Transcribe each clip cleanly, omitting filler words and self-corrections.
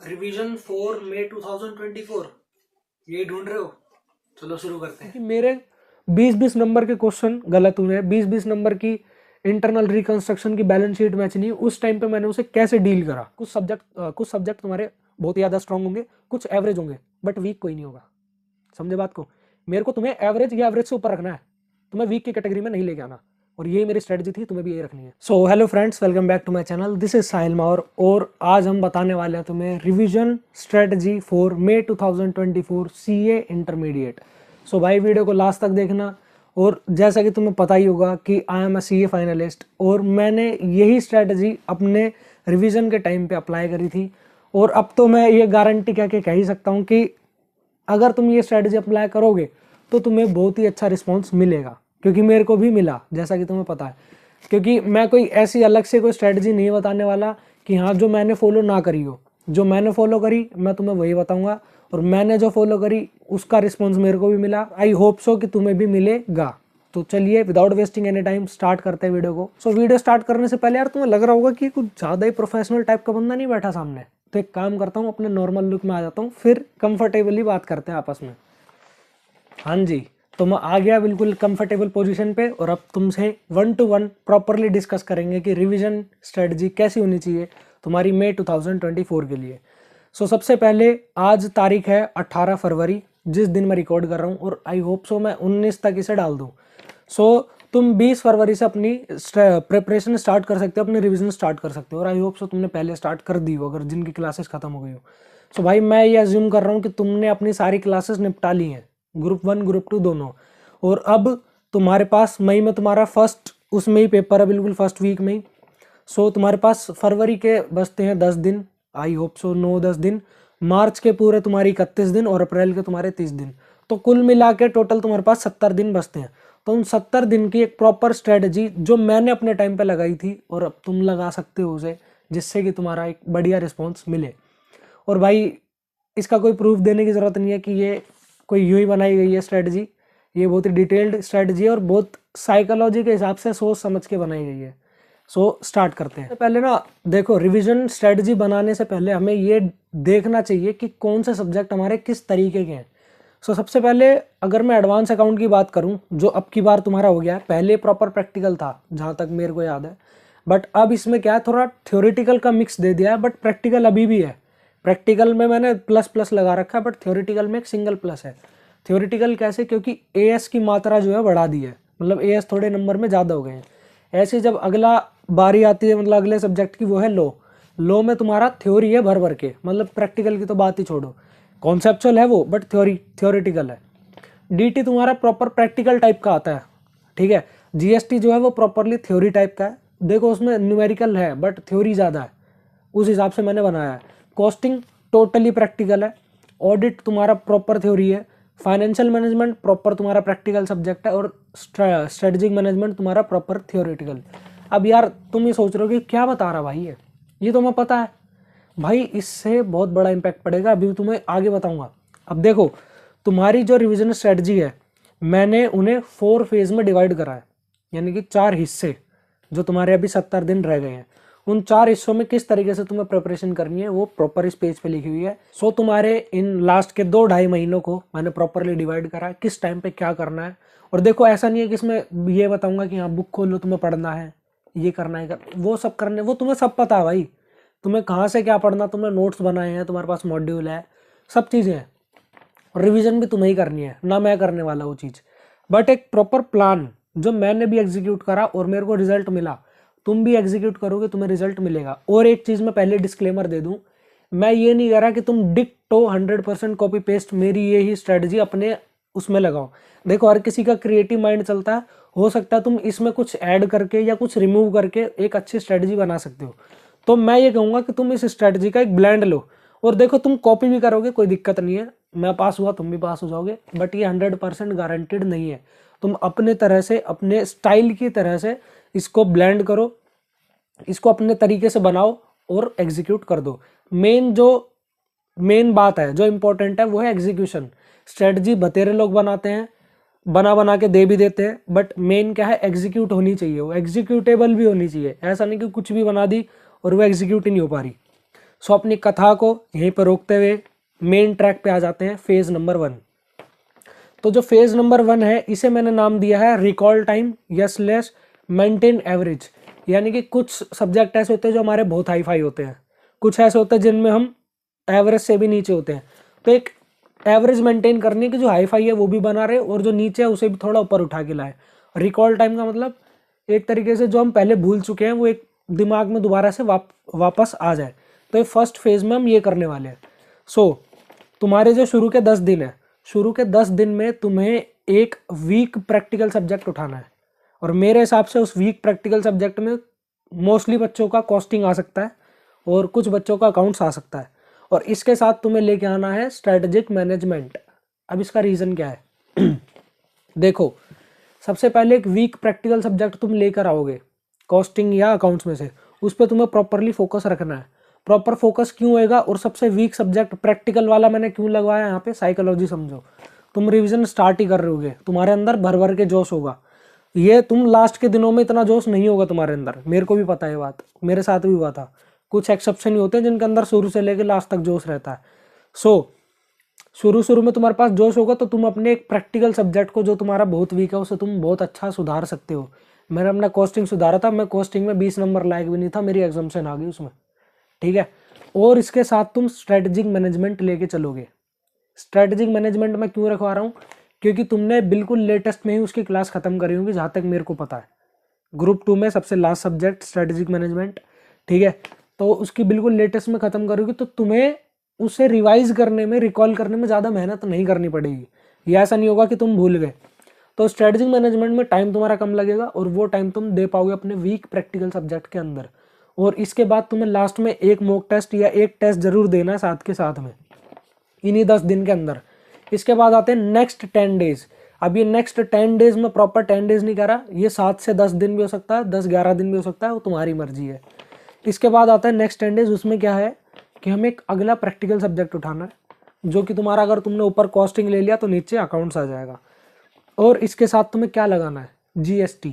Revision 4 मई 2024 ये ढूंढ रहे हो? चलो शुरू करते हैं। कि मेरे 20-20 नंबर के क्वेश्चन गलत हुए हैं, 20-20 नंबर की इंटरनल रिकंस्ट्रक्शन की बैलेंस शीट मैच नहीं, उस टाइम पे मैंने उसे कैसे डील करा। कुछ सब्जेक्ट तुम्हारे बहुत ज़्यादा स्ट्रांग होंगे, कुछ एवरेज होंगे, बट वीक कोई नहीं होगा। समझे बात को? मेरे को तुम्हें एवरेज या एवरेज से ऊपर रखना है, तुम्हें वीक की कैटेगरी में नहीं लेके आना, और यही मेरी स्ट्रेटजी थी, तुम्हें भी यही रखनी है। So hello friends, welcome back to my channel. This is Sahil Mawar और आज हम बताने वाले हैं तुम्हें रिवीजन स्ट्रेटजी फॉर मई 2024 सीए इंटरमीडिएट। सो भाई वीडियो को लास्ट तक देखना। और जैसा कि तुम्हें पता ही होगा कि I am a CA finalist, और मैंने यही स्ट्रेटजी अपने रिवीजन के टाइम पे अप्लाई करी थी, और अब तो मैं ये गारंटी कह ही सकता हूँ कि अगर तुम ये स्ट्रेटजी अप्लाई करोगे तो तुम्हें बहुत ही अच्छा रिस्पॉन्स मिलेगा, क्योंकि मेरे को भी मिला, जैसा कि तुम्हें पता है। क्योंकि मैं कोई ऐसी अलग से कोई स्ट्रेटजी नहीं बताने वाला कि हाँ जो मैंने फॉलो ना करी हो। जो मैंने फॉलो करी मैं तुम्हें वही बताऊंगा, और मैंने जो फॉलो करी उसका रिस्पॉन्स मेरे को भी मिला। आई होप सो कि तुम्हें भी मिलेगा। तो चलिए without wasting any time start करते हैं वीडियो को। सो वीडियो स्टार्ट करने से पहले यार तुम्हें लग रहा होगा कि कुछ ज़्यादा ही प्रोफेशनल टाइप का बंदा नहीं बैठा सामने, तो एक काम करता हूँ, अपने नॉर्मल लुक में आ जाता हूँ, फिर कंफर्टेबली बात करते हैं आपस में। हाँ जी, तो मैं आ गया बिल्कुल कंफर्टेबल पोजीशन पे, और अब तुमसे 1 to 1 प्रॉपरली डिस्कस करेंगे कि रिवीजन स्ट्रेटजी कैसी होनी चाहिए तुम्हारी मई 2024 के लिए। सो सबसे पहले आज तारीख है 18 फरवरी, जिस दिन मैं रिकॉर्ड कर रहा हूँ, और आई होप सो मैं 19 तक इसे डाल दूँ। सो तुम 20 फरवरी से अपनी प्रिपरेशन स्टार्ट कर सकते हो, अपनी रिवीजन स्टार्ट कर सकते हो, और आई होप सो तुमने पहले स्टार्ट कर दी हो अगर जिनकी क्लासेस खत्म हो गई हो। सो भाई मैं ये अज्यूम कर रहा हूँ कि तुमने अपनी सारी क्लासेस निपटा ली हैं, ग्रुप 1 ग्रुप 2 दोनों, और अब तुम्हारे पास मई में तुम्हारा फर्स्ट उसमें ही पेपर है, बिल्कुल फर्स्ट वीक में ही। सो तुम्हारे पास फरवरी के बचते हैं 10 दिन, आई होप सो 9-10 दिन, मार्च के पूरे तुम्हारी 31 दिन, और अप्रैल के तुम्हारे 30 दिन। तो कुल मिला के टोटल तुम्हारे पास 70 दिन बचते हैं। तो उन 70 दिन की एक प्रॉपर स्ट्रेटजी जो मैंने अपने टाइम पे लगाई थी, और अब तुम लगा सकते हो उसे, जिससे कि तुम्हारा एक बढ़िया रिस्पॉन्स मिले। और भाई इसका कोई प्रूफ देने की ज़रूरत नहीं है कि ये कोई यूं ही बनाई गई है स्ट्रेटजी। ये बहुत ही डिटेल्ड स्ट्रेटजी है, और बहुत साइकोलॉजी के हिसाब से सोच समझ के बनाई गई है। सो स्टार्ट करते हैं। पहले ना देखो, रिवीजन स्ट्रेटजी बनाने से पहले हमें ये देखना चाहिए कि कौन से सब्जेक्ट हमारे किस तरीके के हैं। सो सबसे पहले अगर मैं एडवांस अकाउंट की बात करूं, जो अब की बार तुम्हारा हो गया है, पहले प्रॉपर प्रैक्टिकल था जहाँ तक मेरे को याद है, बट अब इसमें क्या है, थोड़ा थ्योरेटिकल का मिक्स दे दिया है, बट प्रैक्टिकल अभी भी है। प्रैक्टिकल में मैंने प्लस प्लस लगा रखा है, बट थ्योरेटिकल में एक सिंगल प्लस है। थ्योरेटिकल कैसे? क्योंकि एएस की मात्रा जो है बढ़ा दी है, मतलब एएस थोड़े नंबर में ज़्यादा हो गए हैं। ऐसे जब अगला बारी आती है, मतलब अगले सब्जेक्ट की, वो है लॉ। लॉ में तुम्हारा थ्योरी है भर भर के, मतलब प्रैक्टिकल की तो बात ही छोड़ो, कॉन्सेप्चुअल है वो, बट थ्योरेटिकल है। डीटी तुम्हारा प्रॉपर प्रैक्टिकल टाइप का आता है, ठीक है। जीएसटी जो है वो प्रॉपरली थ्योरी टाइप का है। देखो उसमें न्यूमेरिकल है बट थ्योरी ज़्यादा है, उस हिसाब से मैंने बनाया है। कॉस्टिंग टोटली प्रैक्टिकल है। ऑडिट तुम्हारा प्रॉपर थ्योरी है। फाइनेंशियल मैनेजमेंट प्रॉपर तुम्हारा प्रैक्टिकल सब्जेक्ट है, और स्ट्रेटजिक मैनेजमेंट तुम्हारा प्रॉपर थ्योरेटिकल। अब यार तुम ये सोच रहे हो कि क्या बता रहा भाई ये तो मैं पता है। भाई इससे बहुत बड़ा इम्पैक्ट पड़ेगा, अभी तुम्हें आगे बताऊंगा। अब देखो, तुम्हारी जो रिवीजन स्ट्रेटजी है, मैंने उन्हें 4 फेज में डिवाइड करा है, यानी कि 4 हिस्से, जो तुम्हारे अभी 70 दिन रह गए हैं। उन 4 हिस्सों में किस तरीके से तुम्हें प्रिपरेशन करनी है वो प्रॉपर इस पेज पे लिखी हुई है। सो तुम्हारे इन लास्ट के 2-2.5 महीनों को मैंने प्रॉपरली डिवाइड करा है, किस टाइम पे क्या करना है। और देखो ऐसा नहीं है कि इसमें ये बताऊंगा कि हाँ बुक खोलो तुम्हें पढ़ना है, ये करना है, वो सब करने, वो तुम्हें सब पता है भाई। तुम्हें कहाँ से क्या पढ़ना, तुमने नोट्स बनाए हैं, तुम्हारे पास मॉड्यूल है, सब चीज़ें हैं। और रिवीजन भी तुम्हें ही करनी है ना, मैं करने वाला वो चीज़। बट एक प्रॉपर प्लान जो मैंने भी एग्जीक्यूट करा और मेरे को रिजल्ट मिला, तुम भी एग्जीक्यूट करोगे तुम्हें रिजल्ट मिलेगा। और एक चीज़ मैं पहले डिस्क्लेमर दे दूं, मैं ये नहीं कह रहा कि तुम डिक्टो 100% कॉपी पेस्ट मेरी ये ही स्ट्रेटजी अपने उसमें लगाओ। देखो हर किसी का क्रिएटिव माइंड चलता है, हो सकता है तुम इसमें कुछ ऐड करके या कुछ रिमूव करके एक अच्छी स्ट्रेटजी बना सकते हो। तो मैं ये कहूँगा कि तुम इस स्ट्रेटजी का एक ब्लेंड लो, और देखो तुम कॉपी भी करोगे कोई दिक्कत नहीं है, मैं पास हुआ तुम भी पास हो जाओगे, बट ये 100% गारंटेड नहीं है। तुम अपने तरह से, अपने स्टाइल की तरह से इसको ब्लेंड करो, इसको अपने तरीके से बनाओ और एग्जीक्यूट कर दो। मेन बात है जो इंपॉर्टेंट है वो है एग्जीक्यूशन। स्ट्रेटजी बतेरे लोग बनाते हैं, बना बना के दे भी देते हैं, बट मेन क्या है, एग्जीक्यूट होनी चाहिए, वो एग्जीक्यूटेबल भी होनी चाहिए। ऐसा नहीं कि कुछ भी बना दी और वो एग्जीक्यूट ही नहीं हो पा रही। सो अपनी कथा को यहीं पर रोकते हुए मेन ट्रैक पे आ जाते हैं, फेज नंबर 1। तो जो फेज नंबर 1 है इसे मैंने नाम दिया है recall time yes maintain average. यानी कि कुछ सब्जेक्ट ऐसे होते हैं जो हमारे बहुत हाई फाई होते हैं, कुछ ऐसे होते हैं जिनमें हम एवरेज से भी नीचे होते हैं। तो एक एवरेज मेंटेन करने की जो हाई फाई है वो भी बना रहे और जो नीचे है उसे भी थोड़ा ऊपर उठा के लाए। रिकॉल टाइम का मतलब एक तरीके से जो हम पहले भूल चुके हैं वो एक दिमाग में दोबारा से वापस आ जाए। तो ये फर्स्ट फेज में हम ये करने वाले हैं। सो तुम्हारे जो शुरू के 10 दिन है, शुरू के 10 दिन में तुम्हें एक वीक प्रैक्टिकल सब्जेक्ट उठाना है। और मेरे हिसाब से उस वीक प्रैक्टिकल सब्जेक्ट में मोस्टली बच्चों का कॉस्टिंग आ सकता है और कुछ बच्चों का अकाउंट्स आ सकता है। और इसके साथ तुम्हें लेके आना है स्ट्रेटेजिक मैनेजमेंट। अब इसका रीज़न क्या है देखो, सबसे पहले एक वीक प्रैक्टिकल सब्जेक्ट तुम लेकर आओगे कॉस्टिंग या अकाउंट्स में से, उस पर तुम्हें प्रॉपरली फोकस रखना है। प्रॉपर फोकस क्यों होएगा और सबसे वीक सब्जेक्ट प्रैक्टिकल वाला मैंने क्यों लगवाया यहाँ पे, साइकोलॉजी समझो। तुम रिवीजन स्टार्ट ही कर रहे होगे, तुम्हारे अंदर भर भर के जोश होगा, ये तुम लास्ट के दिनों में इतना जोश नहीं होगा तुम्हारे अंदर, मेरे को भी पता है बात, मेरे साथ भी हुआ था। कुछ एक्सेप्शन ही होते हैं जिनके अंदर शुरू से लेकर लास्ट तक जोश रहता है। सो शुरू में तुम्हारे पास जोश होगा तो तुम अपने एक प्रैक्टिकल सब्जेक्ट को जो तुम्हारा बहुत वीक है उसे तुम बहुत अच्छा सुधार सकते हो। मैंने अपना कॉस्टिंग सुधारा था, मैं कॉस्टिंग में 20 नंबर लायक भी नहीं था, मेरी एग्जाम्शन आ गई उसमें, ठीक है। और इसके साथ तुम स्ट्रेटेजिक मैनेजमेंट लेके चलोगे। स्ट्रेटेजिक मैनेजमेंट मैं क्यों रखवा रहा हूँ, क्योंकि तुमने बिल्कुल लेटेस्ट में ही उसकी क्लास खत्म करी होगी जहाँ तक मेरे को पता है। ग्रुप 2 में सबसे लास्ट सब्जेक्ट स्ट्रेटेजिक मैनेजमेंट, ठीक है। तो उसकी बिल्कुल लेटेस्ट में खत्म करोगे तो तुम्हें उसे रिवाइज करने में, रिकॉल करने में ज़्यादा मेहनत नहीं करनी पड़ेगी। ये ऐसा नहीं होगा कि तुम भूल गए। तो स्ट्रेटेजिक मैनेजमेंट में टाइम तुम्हारा कम लगेगा और वो टाइम तुम दे पाओगे अपने वीक प्रैक्टिकल सब्जेक्ट के अंदर। और इसके बाद तुम्हें लास्ट में एक मॉक टेस्ट या एक टेस्ट जरूर देना है साथ के साथ में, इन्हीं 10 दिन के अंदर। इसके बाद आते हैं नेक्स्ट 10 डेज। अब ये नेक्स्ट 10 डेज में प्रॉपर 10 डेज नहीं कह रहा, ये 7 से 10 दिन भी हो सकता है, 10-11 दिन भी हो सकता है, वो तुम्हारी मर्जी है। इसके बाद आता है नेक्स्ट 10 डेज। उसमें क्या है कि हमें एक अगला प्रैक्टिकल सब्जेक्ट उठाना है जो कि तुम्हारा, अगर तुमने ऊपर कॉस्टिंग ले लिया तो नीचे अकाउंट्स आ जाएगा। और इसके साथ तुम्हें क्या लगाना है, GST,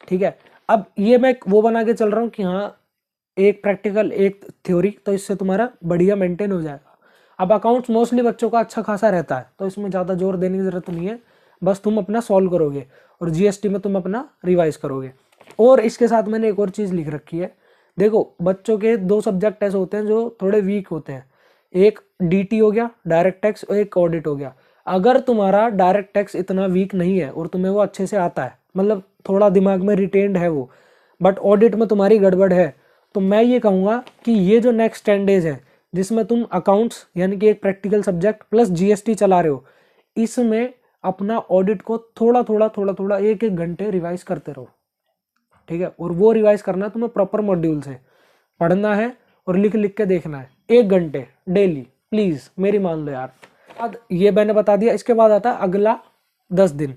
ठीक है। अब ये मैं वो बना के चल रहा हूँ कि हाँ एक प्रैक्टिकल एक थ्योरी, तो इससे तुम्हारा बढ़िया मेंटेन हो जाएगा। अब अकाउंट्स मोस्टली बच्चों का अच्छा खासा रहता है तो इसमें ज़्यादा जोर देने की ज़रूरत नहीं है, बस तुम अपना सॉल्व करोगे और GST में तुम अपना रिवाइज करोगे। और इसके साथ मैंने एक और चीज़ लिख रखी है। देखो, बच्चों के 2 सब्जेक्ट ऐसे होते हैं जो थोड़े वीक होते हैं, एक DT हो गया डायरेक्ट टैक्स और एक ऑडिट हो गया। अगर तुम्हारा डायरेक्ट टैक्स इतना वीक नहीं है और तुम्हें वो अच्छे से आता है, मतलब थोड़ा दिमाग में रिटेन्ड है वो, बट ऑडिट में तुम्हारी गड़बड़ है, तो मैं ये कहूँगा कि ये जो नेक्स्ट 10 डेज है जिसमें तुम अकाउंट्स यानी कि एक प्रैक्टिकल सब्जेक्ट प्लस GST चला रहे हो, इसमें अपना ऑडिट को थोड़ा 1-1 घंटे रिवाइज करते रहो, ठीक है। और वो रिवाइज करना है तुम्हें प्रॉपर मॉड्यूल से पढ़ना है और लिख लिख के देखना है 1 घंटे डेली, प्लीज़ मेरी मान लो यार। अब ये मैंने बता दिया। इसके बाद आता है अगला 10 दिन।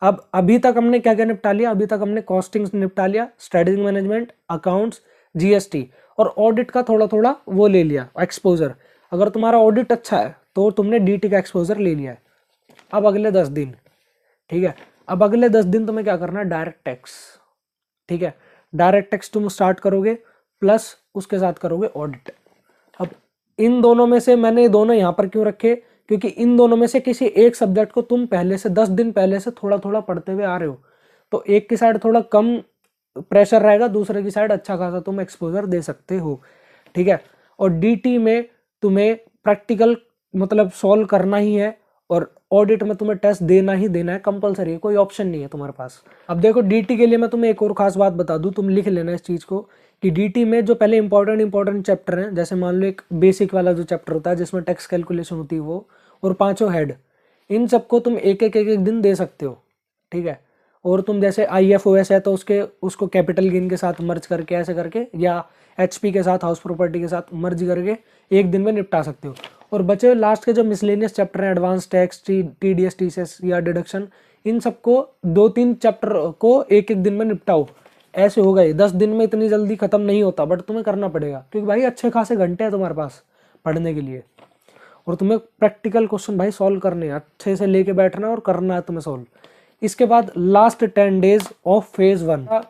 अब अभी तक हमने क्या क्या निपटा लिया, अभी तक हमने कॉस्टिंग निपटा लिया, स्ट्रेटेजिक मैनेजमेंट, अकाउंट्स, GST और ऑडिट का थोड़ा वो ले लिया एक्सपोजर। अगर तुम्हारा ऑडिट अच्छा है तो तुमने DT का एक्सपोजर ले लिया है। अब अगले 10 दिन, ठीक है। अब अगले 10 दिन तुम्हें क्या करना है, डायरेक्ट टैक्स, ठीक है। डायरेक्ट टैक्स तुम स्टार्ट करोगे प्लस उसके साथ करोगे ऑडिट। अब इन दोनों में से मैंने दोनों यहाँ पर क्यों रखे, क्योंकि इन दोनों में से किसी एक सब्जेक्ट को तुम पहले से 10 दिन पहले से थोड़ा पढ़ते हुए आ रहे हो, तो एक की साइड थोड़ा कम प्रेशर रहेगा, दूसरे की साइड अच्छा खासा तुम एक्सपोजर दे सकते हो, ठीक है। और DT में तुम्हें प्रैक्टिकल मतलब सॉल्व करना ही है और ऑडिट में तुम्हें टेस्ट देना ही देना है, कंपलसरी है, कोई ऑप्शन नहीं है तुम्हारे पास। अब देखो DT के लिए मैं तुम्हें एक और खास बात बता दूं, तुम लिख लेना इस चीज़ को कि DT में जो पहले इंपॉर्टेंट चैप्टर हैं, जैसे मान लो एक बेसिक वाला जो चैप्टर होता है जिसमें टैक्स कैलकुलेशन होती है वो, और 5 हेड, इन सबको तुम एक दिन दे सकते हो, ठीक है। और तुम जैसे IFOS है तो उसको कैपिटल गेन के साथ मर्ज करके ऐसे करके, या HP के साथ हाउस प्रॉपर्टी के साथ मर्ज करके 1 दिन में निपटा सकते हो। और बचे लास्ट के जो मिसलेनियस चैप्टर हैं, एडवांस टैक्स, TDS TCS या डिडक्शन, इन सबको 2-3 चैप्टर को 1 दिन में निपटाओ। ऐसे हो गए 10 दिन में, इतनी जल्दी खत्म नहीं होता, बट तुम्हें करना पड़ेगा क्योंकि भाई अच्छे खासे घंटे हैं तुम्हारे पास पढ़ने के लिए और तुम्हें प्रैक्टिकल क्वेश्चन भाई सॉल्व करने हैं, अच्छे से लेके बैठना और करना है तुम्हें सॉल्व। इसके बाद last 10 days of phase 1,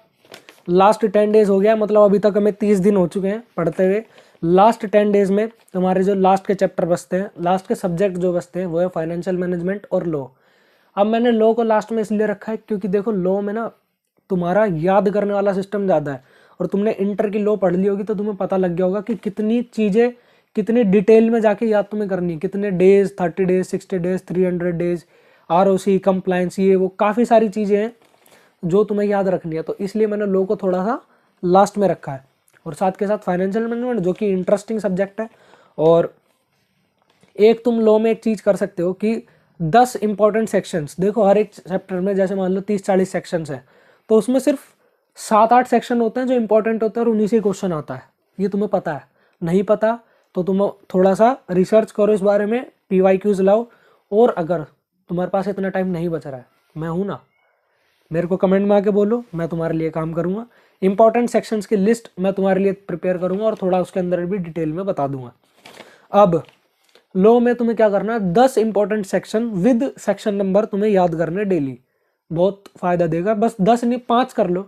last 10 days हो गया, मतलब अभी तक हमें 30 दिन हो चुके हैं पढ़ते हुए। लास्ट 10 डेज में तुम्हारे जो लास्ट के चैप्टर बचते हैं, लास्ट के सब्जेक्ट जो बचते हैं वो है फाइनेंशियल मैनेजमेंट और लॉ। अब मैंने लॉ को लास्ट में इसलिए रखा है क्योंकि देखो लॉ में ना तुम्हारा याद करने वाला सिस्टम ज़्यादा है, और तुमने इंटर की लॉ पढ़ ली होगी तो तुम्हें पता लग गया होगा कि कितनी चीज़ें कितनी डिटेल में जाके याद तुम्हें करनी है, कितने days, 30 days, 60 days, 300 days, ROC, compliance, ये वो काफ़ी सारी चीज़ें हैं जो तुम्हें याद रखनी है। तो इसलिए मैंने लॉ को थोड़ा सा लास्ट में रखा है, और साथ के साथ फाइनेंशियल मैनेजमेंट जो कि इंटरेस्टिंग सब्जेक्ट है। और एक तुम लॉ में एक चीज़ कर सकते हो कि 10 इंपॉर्टेंट सेक्शंस, देखो हर एक चैप्टर में जैसे मान लो 30-40 सेक्शंस है, तो उसमें सिर्फ 7-8 सेक्शन होते हैं जो इंपॉर्टेंट होते हैं और उन्हीं से क्वेश्चन आता है। ये तुम्हें पता है, नहीं पता तो तुम थोड़ा सा रिसर्च करो इस बारे में, PYQs लाओ, और अगर तुम्हारे पास इतना टाइम नहीं बच रहा है, मैं हूँ ना, मेरे को कमेंट में आके बोलो, मैं तुम्हारे लिए काम करूँगा। इंपॉर्टेंट सेक्शंस की लिस्ट मैं तुम्हारे लिए प्रिपेयर करूँगा और थोड़ा उसके अंदर भी डिटेल में बता दूंगा। अब लॉ में तुम्हें क्या करना है, 10 important section with section number तुम्हें याद करने डेली, बहुत फायदा देगा। बस 10 नहीं, 5 कर लो,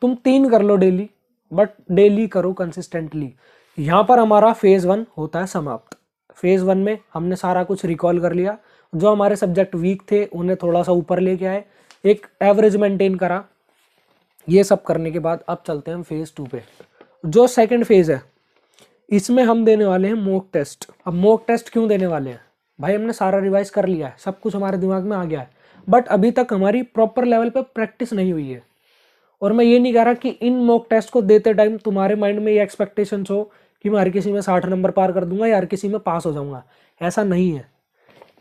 तुम 3 कर लो डेली, बट डेली करो कंसिस्टेंटली। यहाँ पर हमारा फेज 1 होता है समाप्त। फेज 1 में हमने सारा कुछ रिकॉल कर लिया, जो हमारे सब्जेक्ट वीक थे उन्हें थोड़ा सा ऊपर लेके आए, एक एवरेज मेंटेन करा। ये सब करने के बाद अब चलते हैं हम फेज 2 पे। जो सेकंड फेज है इसमें हम देने वाले हैं मॉक टेस्ट। अब मॉक टेस्ट क्यों देने वाले हैं भाई, हमने सारा रिवाइज कर लिया है, सब कुछ हमारे दिमाग में आ गया है, बट अभी तक हमारी प्रॉपर लेवल पे प्रैक्टिस नहीं हुई है। और मैं ये नहीं कह रहा कि इन मॉक टेस्ट को देते टाइम तुम्हारे माइंड में ये एक्सपेक्टेशंस हो कि मैं हर किसी में 60 नंबर पार कर दूंगा या हर किसी में पास हो जाऊंगा, ऐसा नहीं है।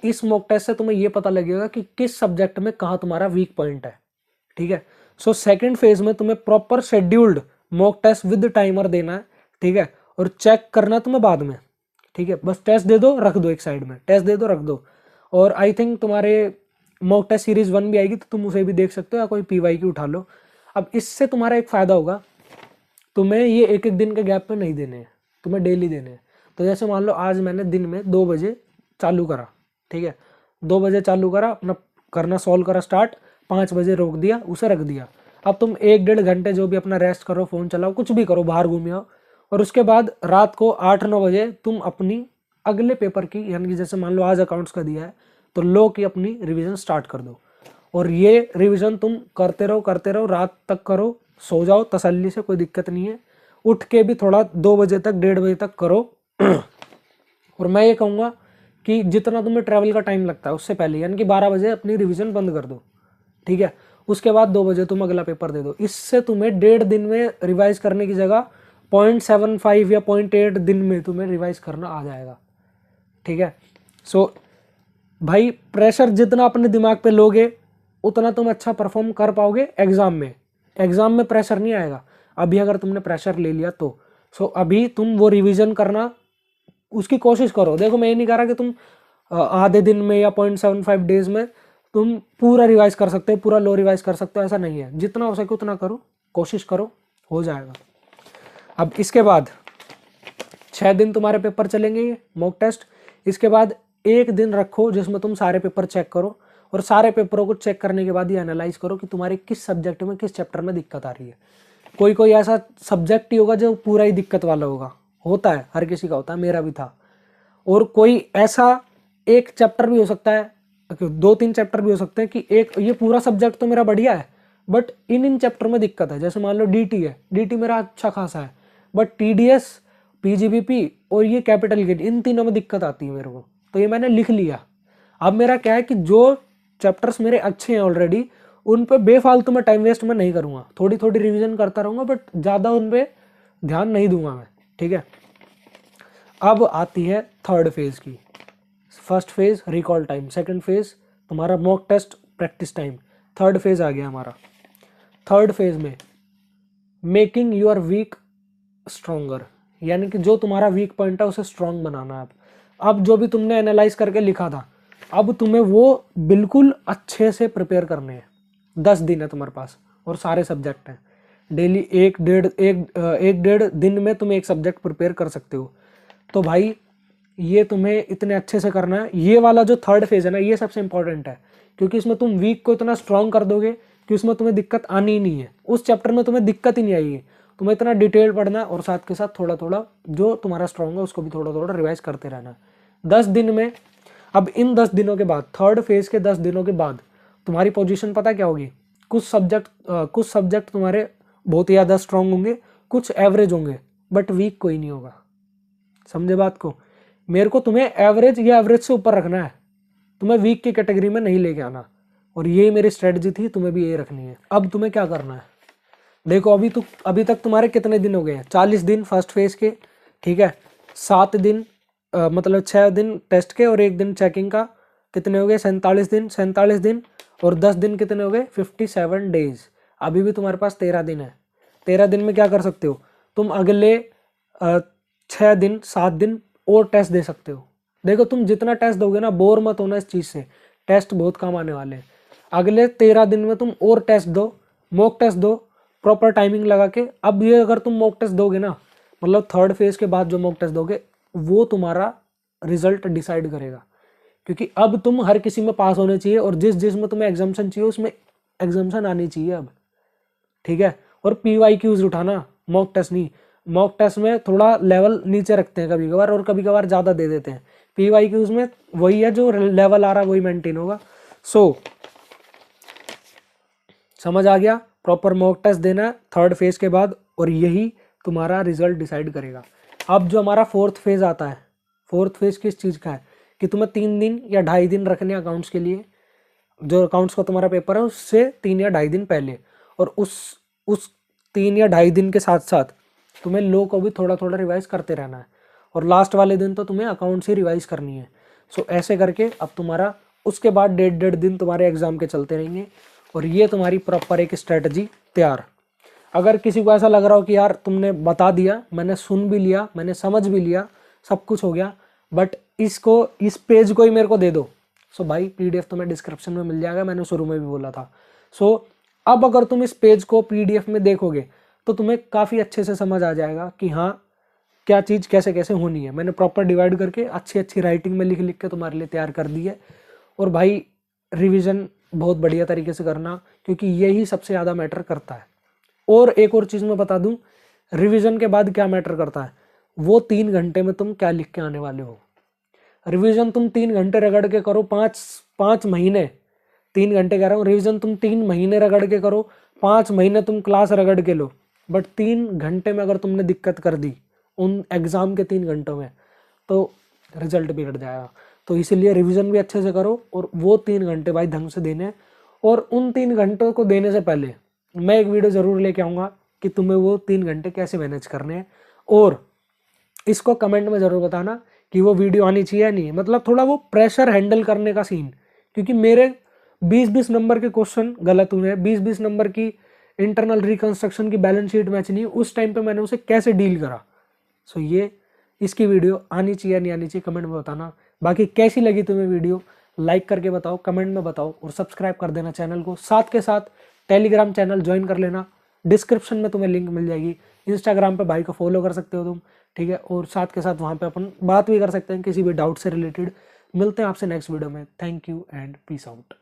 इस मॉक टेस्ट से तुम्हें ये पता लगेगा कि किस सब्जेक्ट में कहाँ तुम्हारा वीक पॉइंट है, ठीक है। सो सेकंड फेज में तुम्हें proper scheduled mock test with timer देना है, ठीक है, और चेक करना तुम्हें बाद में, ठीक है। बस टेस्ट दे दो, रख दो एक साइड में, टेस्ट दे दो, रख दो। और आई थिंक तुम्हारे मॉक टेस्ट सीरीज 1 भी आएगी तो तुम उसे भी देख सकते हो, या कोई PYQ उठा लो। अब इससे तुम्हारा एक फ़ायदा होगा, तुम्हें ये एक एक दिन के गैप पे नहीं देने हैं, तुम्हें डेली देने हैं। तो जैसे मान लो आज मैंने दिन में 2 बजे चालू करा, ठीक है, 2 बजे चालू करा, अपना करना सॉल्व करा स्टार्ट, 5 बजे रोक दिया, उसे रख दिया। अब तुम 1-1.5 घंटे जो भी अपना रेस्ट करो, फ़ोन चलाओ, कुछ भी करो, बाहर घूम आओ, और उसके बाद रात को 8-9 बजे तुम अपनी अगले पेपर की, यानी कि जैसे मान लो आज अकाउंट्स का दिया है तो लॉ की अपनी रिवीजन स्टार्ट कर दो। और ये रिवीजन तुम करते रहो, रात तक करो, सो जाओ तसल्ली से, कोई दिक्कत नहीं है। उठ के भी थोड़ा 2 बजे तक, 1:30 बजे तक करो। और मैं ये कहूँगा कि जितना तुम्हें ट्रैवल का टाइम लगता है उससे पहले, यानी कि 12 बजे अपनी रिवीजन बंद कर दो, ठीक है। उसके बाद 2 बजे तुम अगला पेपर दे दो। इससे तुम्हें 1.5 दिन में रिवाइज करने की जगह 0.75 या 0.8 दिन में तुम्हें रिवाइज करना आ जाएगा, ठीक है। सो भाई प्रेशर जितना अपने दिमाग पे लोगे उतना तुम अच्छा परफॉर्म कर पाओगे एग्जाम में। एग्जाम में प्रेशर नहीं आएगा। अभी अगर तुमने प्रेशर ले लिया तो अभी तुम वो रिवीजन करना उसकी कोशिश करो। देखो मैं ये नहीं कह रहा कि तुम आधे दिन में या 0.75 डेज में तुम पूरा रिवाइज कर सकते हो, पूरा लो रिवाइज कर सकते हो, ऐसा नहीं है। जितना हो सके उतना करो, कोशिश करो, हो जाएगा। अब इसके बाद 6 दिन तुम्हारे पेपर चलेंगे ये मॉक टेस्ट। इसके बाद 1 दिन रखो जिसमें तुम सारे पेपर चेक करो, और सारे पेपरों को चेक करने के बाद ये एनालाइज करो कि तुम्हारे किस सब्जेक्ट में, किस चैप्टर में दिक्कत आ रही है। कोई ऐसा सब्जेक्ट ही होगा जो पूरा ही दिक्कत वाला होता है, हर किसी का होता है, मेरा भी था। और कोई ऐसा एक चैप्टर भी हो सकता है, 2-3 चैप्टर भी हो सकते हैं कि एक ये पूरा सब्जेक्ट तो मेरा बढ़िया है बट इन चैप्टर में दिक्कत है। जैसे मान लो DT है, DT मेरा अच्छा खासा है, बट TDS, PGBP और ये कैपिटल गेन, इन तीनों में दिक्कत आती है मेरे को। तो ये मैंने लिख लिया। अब मेरा क्या है कि जो चैप्टर्स मेरे अच्छे हैं ऑलरेडी, उन पे बेफालतू में टाइम वेस्ट मैं नहीं करूँगा, थोड़ी थोड़ी रिवीजन करता रहूँगा, बट ज़्यादा उन पे ध्यान नहीं दूंगा मैं, ठीक है। अब आती है थर्ड फेज की। First phase recall time, second phase तुम्हारा mock test practice time, third phase आ गया हमारा। थर्ड फेज में मेकिंग योर वीक स्ट्रोंगर, यानी कि जो तुम्हारा वीक पॉइंट है उसे स्ट्रांग बनाना है। अब जो भी तुमने एनालाइज करके लिखा था, अब तुम्हें वो बिल्कुल अच्छे से प्रिपेयर करने हैं। 10 दिन है तुम्हारे पास और सारे सब्जेक्ट हैं। डेली 1-1.5 दिन में तुम एक सब्जेक्ट प्रिपेयर कर सकते हो। तो भाई ये तुम्हें इतने अच्छे से करना है। ये वाला जो थर्ड फेज है ना, ये सबसे इंपॉर्टेंट है, क्योंकि इसमें तुम वीक को इतना स्ट्रांग कर दोगे कि उसमें तुम्हें दिक्कत आनी ही नहीं है, उस चैप्टर में तुम्हें दिक्कत ही नहीं आएगी। तुम्हें इतना डिटेल पढ़ना है और साथ के साथ थोड़ा थोड़ा जो तुम्हारा स्ट्रॉन्ग है उसको भी थोड़ा थोड़ा रिवाइज करते रहना है 10 दिन में। अब इन 10 दिनों के बाद, थर्ड फेज के 10 दिनों के बाद तुम्हारी पोजीशन पता क्या होगी? कुछ सब्जेक्ट तुम्हारे बहुत ही ज़्यादा स्ट्रांग होंगे, कुछ एवरेज होंगे, बट वीक कोई नहीं होगा। समझे बात को? मेरे को तुम्हें एवरेज या एवरेज से ऊपर रखना है, तुम्हें वीक की कैटेगरी में नहीं लेके आना, और यही मेरी स्ट्रेटजी थी, तुम्हें भी यही रखनी है। अब तुम्हें क्या करना है, देखो अभी तक तुम्हारे कितने दिन हो गए हैं? 40 दिन फर्स्ट फेज के, ठीक है, 7 दिन मतलब 6 दिन टेस्ट के और 1 दिन चेकिंग का, कितने हो गए? 47 दिन और 10 दिन कितने हो गए? 57 डेज। अभी भी तुम्हारे पास 13 दिन है। 13 दिन में क्या कर सकते हो तुम? अगले 6 दिन 7 दिन और टेस्ट दे सकते हो। देखो तुम जितना टेस्ट दोगे ना, बोर मत होना इस चीज़ से, टेस्ट बहुत काम आने वाले हैं। अगले 13 दिन में तुम और टेस्ट दो, मॉक टेस्ट दो प्रॉपर टाइमिंग लगा के। अब ये अगर तुम मॉक टेस्ट दोगे ना, मतलब थर्ड फेज के बाद जो मॉक टेस्ट दोगे वो तुम्हारा रिजल्ट डिसाइड करेगा, क्योंकि अब तुम हर किसी में पास होने चाहिए, और जिस में तुम्हें एग्जाम्शन चाहिए उसमें एग्जाम्शन आनी चाहिए अब, ठीक है। और PYQs उठाना, मॉक टेस्ट नहीं। मॉक टेस्ट में थोड़ा लेवल नीचे रखते हैं कभी कभार, और कभी कभार ज़्यादा दे देते हैं। PYQs में वही है, जो लेवल आ रहा है वही मेंटेन होगा। समझ आ गया? प्रॉपर मॉक टेस्ट देना है थर्ड फेज के बाद, और यही तुम्हारा रिजल्ट डिसाइड करेगा। अब जो हमारा फोर्थ फेज आता है, फोर्थ फेज किस चीज़ का है कि तुम्हें 3 दिन या 2.5 दिन रखने अकाउंट्स के लिए, जो अकाउंट्स का तुम्हारा पेपर है उससे 3 या 2.5 दिन पहले, और उस 3 या 2.5 दिन के साथ साथ तुम्हें लो को भी थोड़ा थोड़ा रिवाइज करते रहना है, और लास्ट वाले दिन तो तुम्हें अकाउंट्स ही रिवाइज करनी है। ऐसे करके अब तुम्हारा उसके बाद 1.5 दिन तुम्हारे एग्जाम के चलते रहेंगे, और ये तुम्हारी प्रॉपर एक स्ट्रेटजी तैयार। अगर किसी को ऐसा लग रहा हो कि यार तुमने बता दिया, मैंने सुन भी लिया, मैंने समझ भी लिया, सब कुछ हो गया, बट इस पेज को ही मेरे को दे दो, भाई PDF तुम्हें डिस्क्रिप्शन में मिल जाएगा, मैंने शुरू में भी बोला था। अब अगर तुम इस पेज को PDF में देखोगे तो तुम्हें काफ़ी अच्छे से समझ आ जाएगा कि हाँ क्या चीज़ कैसे कैसे होनी है। मैंने प्रॉपर डिवाइड करके अच्छी राइटिंग में लिख के तुम्हारे लिए तैयार कर दी है। और भाई रिवीजन बहुत बढ़िया तरीके से करना, क्योंकि यही सबसे ज़्यादा मैटर करता है। और एक और चीज़ मैं बता दूं, रिवीजन के बाद क्या मैटर करता है, वो 3 घंटे में तुम क्या लिख के आने वाले हो। रिवीजन तुम 3 घंटे रगड़ के करो, 5 महीने, 3 घंटे कह रहा हूँ, रिवीजन तुम 3 महीने रगड़ के करो, 5 महीने तुम क्लास रगड़ के लो, बट 3 घंटे में अगर तुमने दिक्कत कर दी उन एग्ज़ाम के 3 घंटों में, तो रिजल्ट बिगड़ जाएगा। तो इसीलिए रिवीजन भी अच्छे से करो, और वो 3 घंटे भाई ढंग से देने। और उन 3 घंटों को देने से पहले मैं एक वीडियो ज़रूर लेके आऊँगा कि तुम्हें वो 3 घंटे कैसे मैनेज करने हैं, और इसको कमेंट में ज़रूर बताना कि वो वीडियो आनी चाहिए या नहीं। मतलब थोड़ा वो प्रेशर हैंडल करने का सीन, क्योंकि मेरे 20-20 नंबर के क्वेश्चन गलत हुए हैं, 20-20 नंबर की इंटरनल रिकंस्ट्रक्शन की बैलेंस शीट मैच नहीं, उस टाइम पे मैंने उसे कैसे डील करा। ये इसकी वीडियो आनी चाहिए या नहीं आनी चाहिए, कमेंट में बताना। बाकी कैसी लगी तुम्हें वीडियो, लाइक करके बताओ, कमेंट में बताओ, और सब्सक्राइब कर देना चैनल को। साथ के साथ टेलीग्राम चैनल ज्वाइन कर लेना, डिस्क्रिप्शन में तुम्हें लिंक मिल जाएगी। इंस्टाग्राम पे भाई को फॉलो कर सकते हो तुम, ठीक है, और साथ के साथ वहाँ पे अपन बात भी कर सकते हैं किसी भी डाउट से रिलेटेड। मिलते हैं आपसे नेक्स्ट वीडियो में। Thank you and peace out.